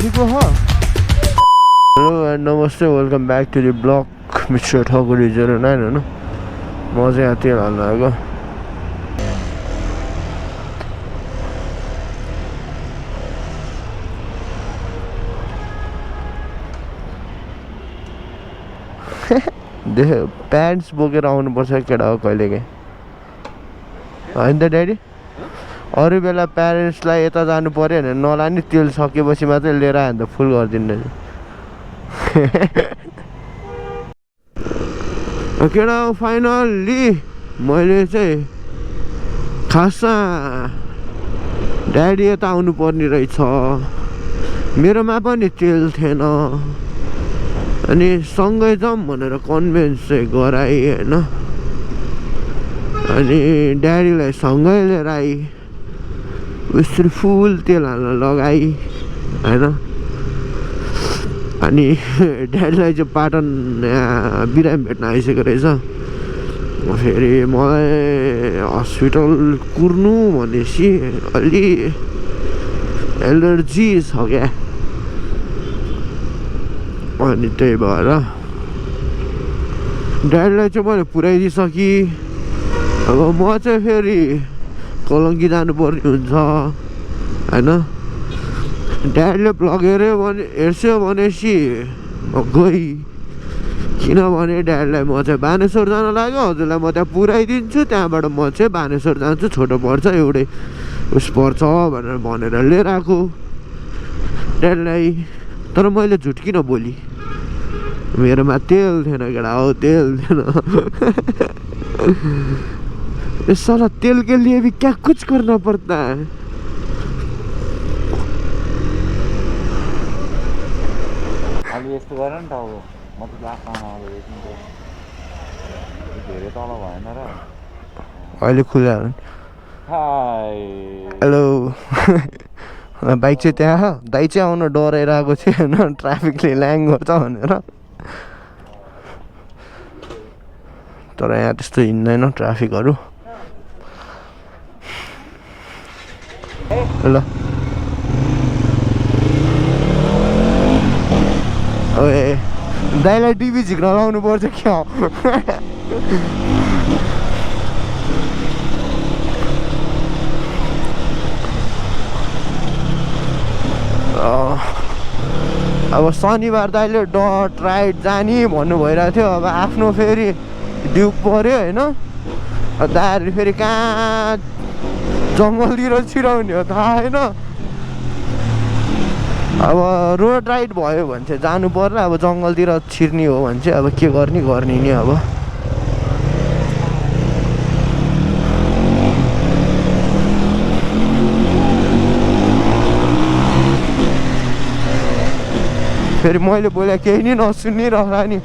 झरीको हो hello and नमस्ते welcome back to the blog mister Thakuri 09 होइन म चाहिँ यहाँ तेल हाल्नु आएको प्यान्ट्स बोकेर आउनुपर्छ केटा हो कहिलेकाहीँ होइन त ड्याडी अरू बेला प्यारेन्ट्सलाई यता जानु पऱ्यो भने नलाने तेल सकेपछि मात्रै लिएर आयो भने त फुल गरिदिनु केटा फाइनल्ली मैले चाहिँ खासमा ड्याडी यता आउनु पर्ने रहेछ मेरोमा पनि तेल थिएन अनि सँगै जाउँ भनेर कन्भिन्स चाहिँ गराएँ होइन अनि ड्याडीलाई सँगै लिएर आएँ उसरी फुल तेल हाल्न लगाएँ होइन अनि ड्याडीलाई चाहिँ पाटन बिरामी भेट्न आइसकेको रहेछ फेरि मलाई हस्पिटल कुर्नु भनेपछि अलि एलर्जी छ क्या अनि त्यही भएर ड्याडीलाई चाहिँ मैले पुऱ्याइदिइसकेँ अब म चाहिँ फेरि कलङ्की जानुपर्ने हुन्छ होइन ड्याडीले भ्लग हेऱ्यो भने हेर्छ्यो भनेपछि म गएँ किनभने ड्याडीलाई म चाहिँ बानेश्वर जान लाग्यो हजुरलाई म त्यहाँ पुऱ्याइदिन्छु त्यहाँबाट म चाहिँ बानेश्वर जान्छु छोटो पर्छ एउटै उस पर्छ भनेर लिएर आएको ड्याडीलाई तर मैले झुट किन बोली मेरोमा तेल थिएन केटा हो तेल थिएन ये साला तेल के लिए भी क्या कुछ करना पड़ता है अलि यस्तो गर नि त अब म त लास्टमा धेरै तल भएन र अहिले खुल्यो हेलो बाइक चाहिँ त्यहाँ दाइ चाहिँ आउन डराएर आएको थियो होइन ट्राफिकले ल्याङ गर्छ भनेर तर यहाँ त्यस्तो हिँड्दैन ट्राफिकहरू ल ओए दाइलाई टिभी झिक्न लाउनु पर्छ क्या अब शनिबार दाइले डट राइड जाने भन्नु भइरहेको थियो अब आफ्नो फेरि ड्युक पऱ्यो होइन दाइहरूले फेरि कहाँ जङ्गलतिर छिराउने हो थाहा होइन अब रोड राइड भयो भने चाहिँ जानु पर्ला अब जङ्गलतिर छिर्ने हो भने चाहिँ अब के गर्ने नि अब फेरि मैले बोले केही नि नसुन्ने रहला नि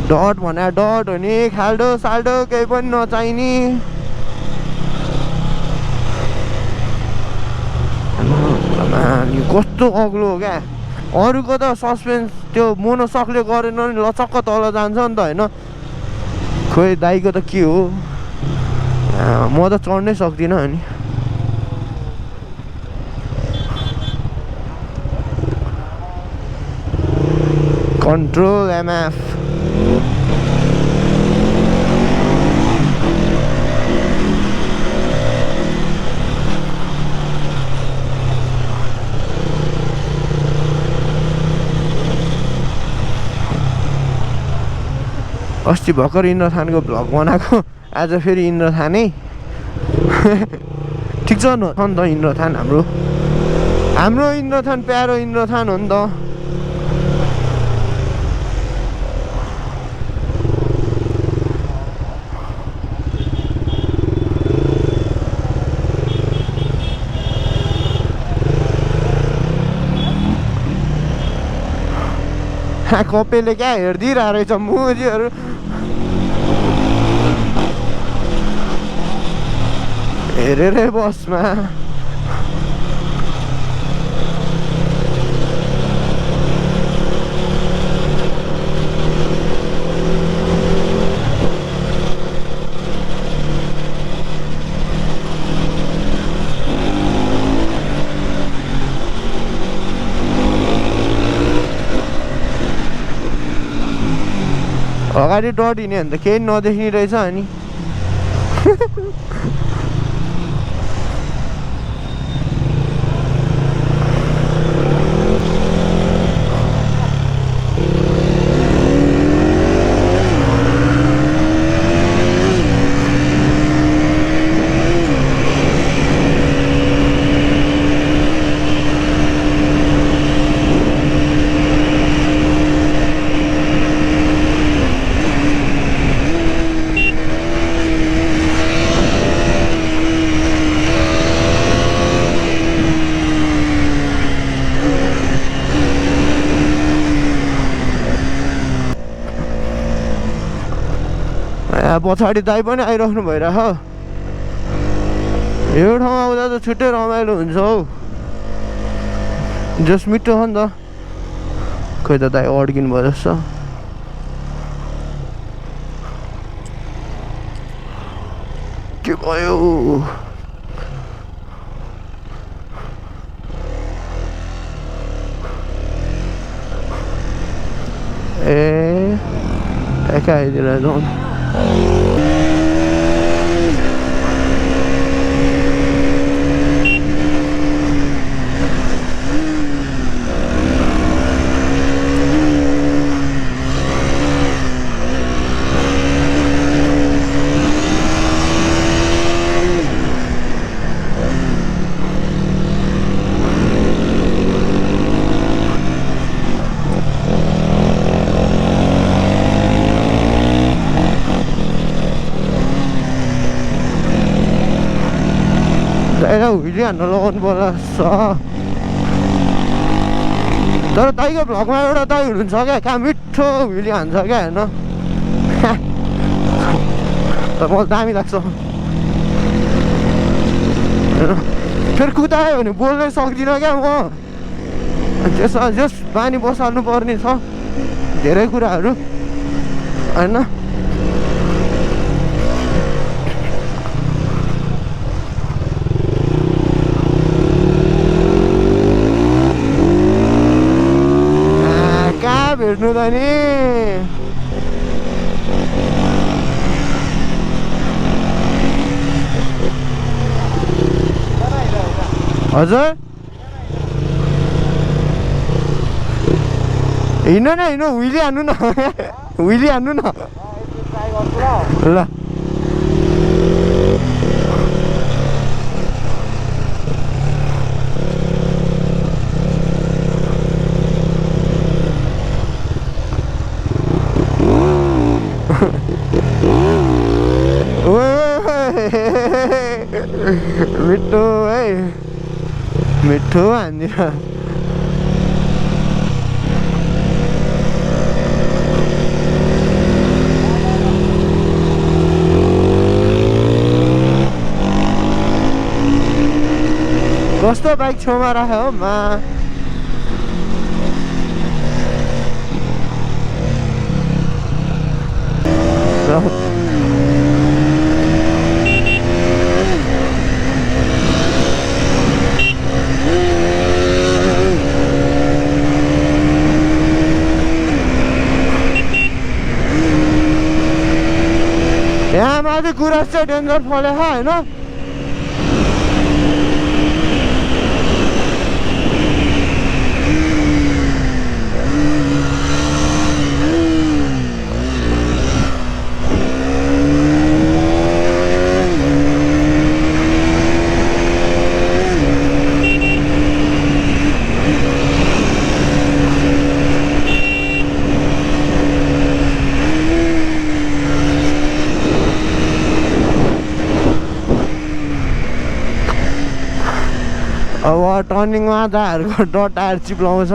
डट भने डट हो नि खाल्डो साल्डो केही पनि नचाहिने कस्तो अग्लो हो क्या अरूको त सस्पेन्स त्यो मोनोसकले गरेन नि लचक्क तल जान्छ नि त होइन खोइ दाइको त के हो म त चढ्नै सक्दिनँ अनि कन्ट्रोल एमएफ अस्ति भर्खर इन्द्रथानको भ्लग बनाएको आज फेरि इन्द्रथानै ठिक छ नि त इन्द्रथान हाम्रो इन्द्रथान प्यारो इन्द्रथान हो नि त कपेले क्या हेरिदिइरहेको रहेछ मुजीहरू हेरेरै बसमा अगाडि डढिने भने त केही नदेख्ने रहेछ अनि पछाडि दाइ पनि आइराख्नु भइरहेछ यो ठाउँमा आउँदा त छुट्टै रमाइलो हुन्छ हौ जस मिठो हो नि त खोइ त दाइ अड्किनु भयो जस्तो के भयो ए एका आइदिएर जाउँ हुइली हान्न लगाउनु पर्ला तर दाइको भ्लगमा एउटा दाइ हुनुहुन्छ क्या कहाँ मिठो हुइली हान्छ क्या हेर्न तर मलाई दामी लाग्छ फेरि कुदायो भने बोल्नै सक्दिनँ क्या म त्यसमा जस बानी बसाल्नु पर्ने छ धेरै कुराहरू होइन भेट्नु त नि हजुर हिँड्नु न हिँड्नु हुइली हान्नु न हुइली हान्नु न ल मिठो है मिठो हान्दिन कस्तो बाइक छेउमा राख्यो हो मा यहाँ माथि गुराँस चाहिँ डेन्जर फलेछ होइन अब टर्निङमा दाहरूको डट टायर चिप्लाउँछ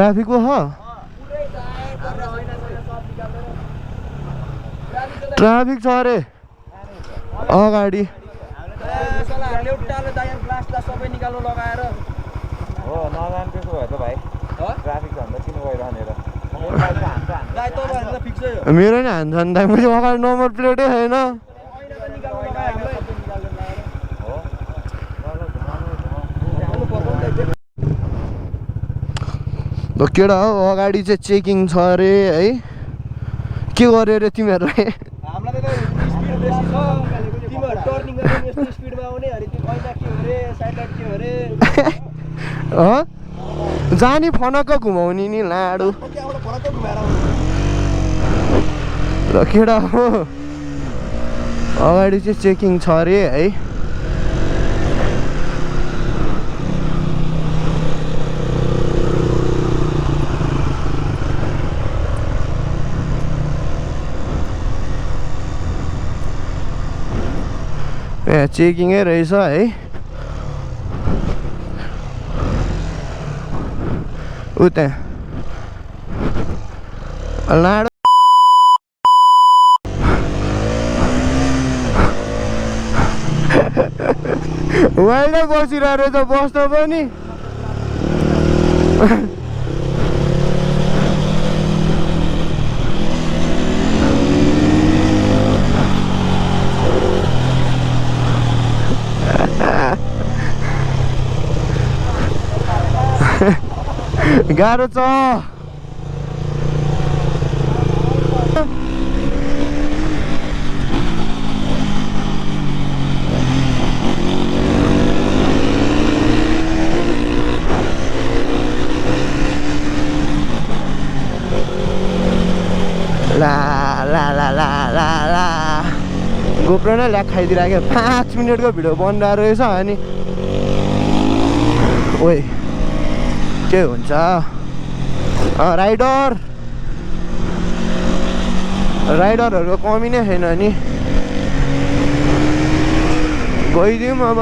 ट्राफिक हो ट्राफिक छ अरे अगाडि हो नजान त्यसो भए त भाइ ट्राफिक छ भने त किन गइरहने र मेरो नि हान्छ नि दाइ मैले अगाडि नम्बर प्लेटै छैन ल केटा हो अगाडि चाहिँ चेकिङ छ अरे है के गर्यो अरे तिमीहरूलाई जानी फनक्क घुमाउने नि लाडो ल केटा हो अगाडि चाहिँ चेकिङ छ अरे है चेकिङै रहेछ है उता लाडो वाइल्डै बसिरहेको रहेछ बस्न पनि गाह्रो छ ला ला ला ला ला ला गोप्रो नै ल्याक खाइदिइराख्यो 5 मिनटको भिडियो बनिरहेको रहेछ अनि ओइ के हुन्छ राइडरहरूको कमी नै छैन नि गइदिउँ अब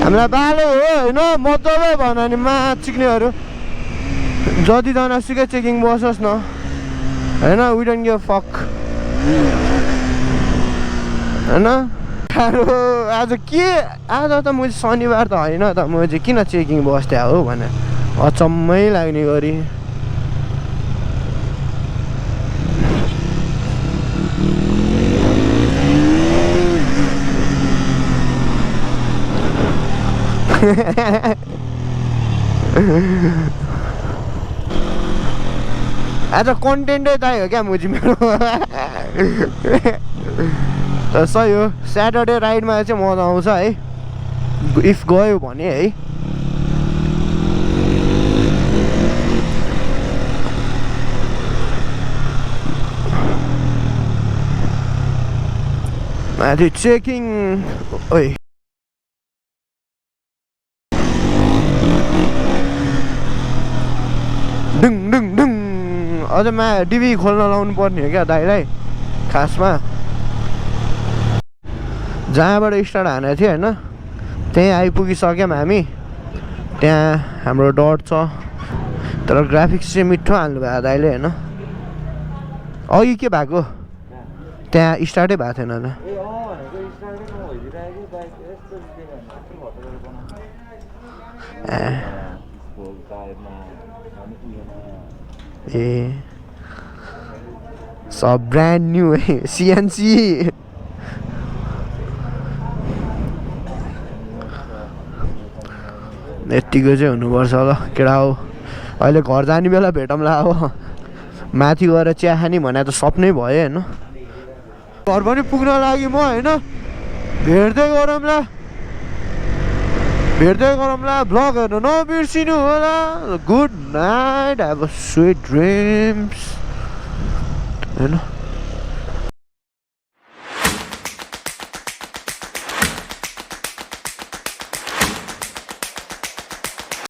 हामीलाई बालो हो होइन मतलबै भन नि चिक्नेहरू जतिजना सुकै चेकिङ बसोस् न होइन वी डोन्ट गिभ फक होइन आज के आज त म शनिबार त होइन त म चाहिँ किन चेकिङ बस्थ्या हो भने अचम्मै लाग्ने गरी आज कन्टेन्टै दाइ हो क्या मुजी मेरो सही हो स्याटरडे राइडमा चाहिँ मजा आउँछ है इफ गयो भने है माथि चेकिङ ओइ डुङ डुङ डुङ अझ डिभी खोल्न लाउनु पर्ने हो क्या दाइलाई खासमा जहाँबाट स्टार्ट हानेको थियो होइन त्यहीँ आइपुगिसक्यौँ हामी त्यहाँ हाम्रो डट छ तर ग्राफिक्स चाहिँ मिठो हाल्नु भएको दाइले होइन अघि के भएको त्यहाँ स्टार्टै भएको थिएन त ए सब ब्रान्ड न्यू है सिएनसी यतिको चाहिँ हुनुपर्छ ल केटा हो अहिले घर जाने बेला भेटौँला अब माथि गएर चिया खाने भने त सपनै भयो होइन घर पनि पुग्न लागि म होइन भेट्दै गरौँला भ्लग हेर्नु नबिर्सिनु होला good night have a sweet dreams होइन